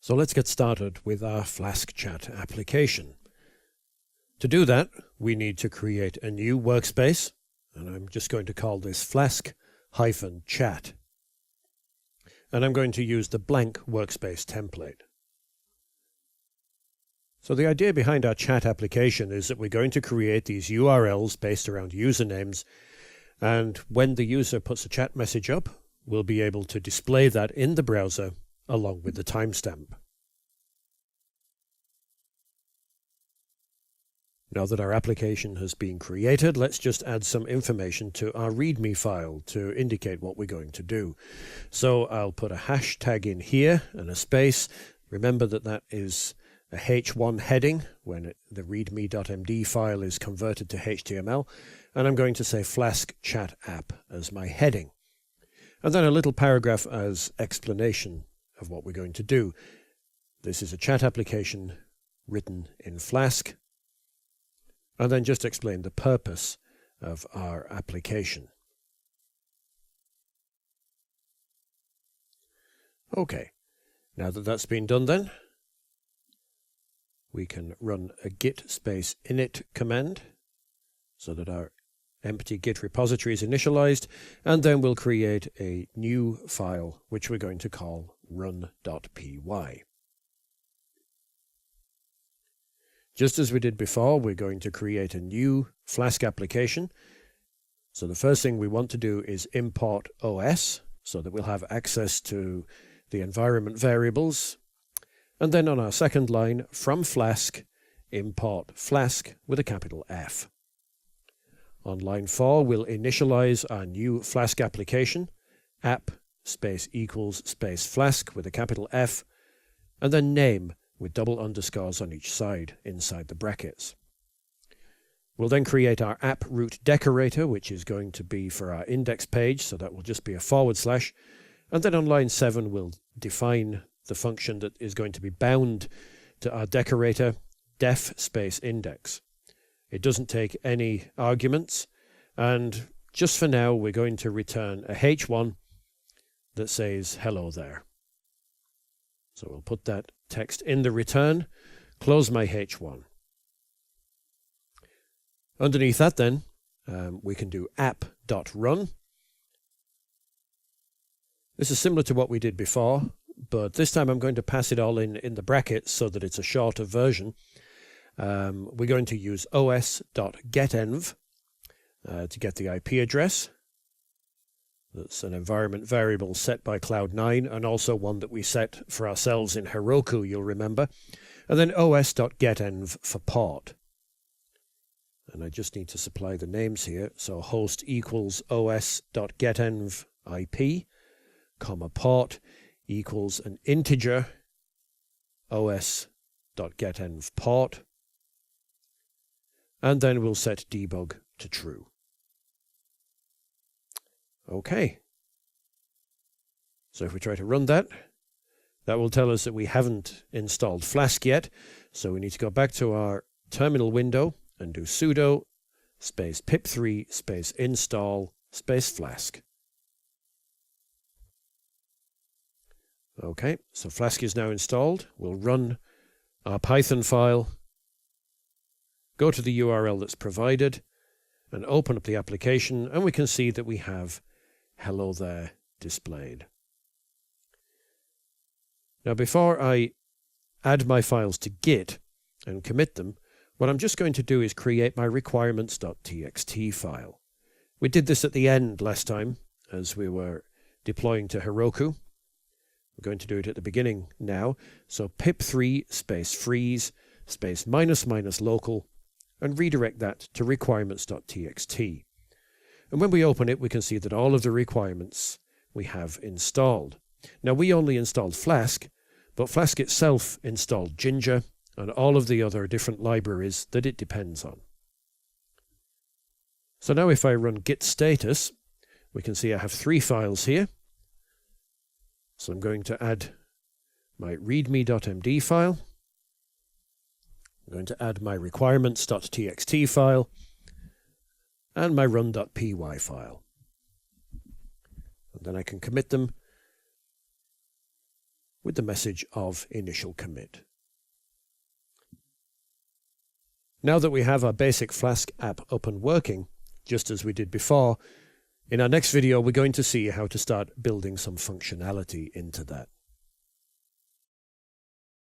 So let's get started with our Flask chat application. To do that, we need to create a new workspace, and I'm just going to call this Flask-chat. And I'm going to use the blank workspace template. So the idea behind our chat application is that we're going to create these URLs based around usernames, and when the user puts a chat message up, we'll be able to display that in the browser along with the timestamp. Now that our application has been created, let's just add some information to our README file to indicate what we're going to do. So I'll put a hashtag in here and a space. Remember that that is a H1 heading when the readme.md file is converted to HTML, and I'm going to say Flask chat app as my heading. And then a little paragraph as explanation of what we're going to do. This is a chat application written in Flask, and then just explain the purpose of our application. Okay, now that that's been done then, we can run a git space init command so that our empty git repository is initialized, and then we'll create a new file which we're going to call run.py. Just as we did before, we're going to create a new Flask application. So the first thing we want to do is import OS so that we'll have access to the environment variables. And then on our second line, from Flask, import Flask with a capital F. On line 4, we'll initialize our new Flask application, app space equals space Flask with a capital F, and then name with double underscores on each side inside the brackets. We'll then create our app root decorator, which is going to be for our index page, so that will just be a /, and then on line 7 we'll define the function that is going to be bound to our decorator, def space index. It doesn't take any arguments, and just for now we're going to return a H1 that says hello there. So we'll put that text in the return, close my H1. Underneath that then, we can do app.run. This is similar to what we did before, but this time I'm going to pass it all in the brackets so that it's a shorter version. We're going to use os.getenv to get the IP address. That's an environment variable set by Cloud9 and also one that we set for ourselves in Heroku, you'll remember. And then os.getenv for port. And I just need to supply the names here. So host equals os.getenv IP, comma port equals an integer os.getenv port. And then we'll set debug to true. Okay. So if we try to run that, that will tell us that we haven't installed Flask yet. So we need to go back to our terminal window and do sudo space pip3 space install space Flask. Okay, so Flask is now installed. We'll run our Python file, go to the URL that's provided, and open up the application, and we can see that we have hello there displayed. Now before I add my files to Git and commit them, what I'm just going to do is create my requirements.txt file. We did this at the end last time as we were deploying to Heroku. We're going to do it at the beginning now. So pip3 space freeze space -- local and redirect that to requirements.txt. And when we open it, we can see that all of the requirements we have installed. Now, we only installed Flask, but Flask itself installed Ginger and all of the other different libraries that it depends on. So now if I run git status, we can see I have 3 files here. So I'm going to add my readme.md file. I'm going to add my requirements.txt file and my run.py file. And then I can commit them with the message of initial commit. Now that we have our basic Flask app up and working, just as we did before, in our next video we're going to see how to start building some functionality into that.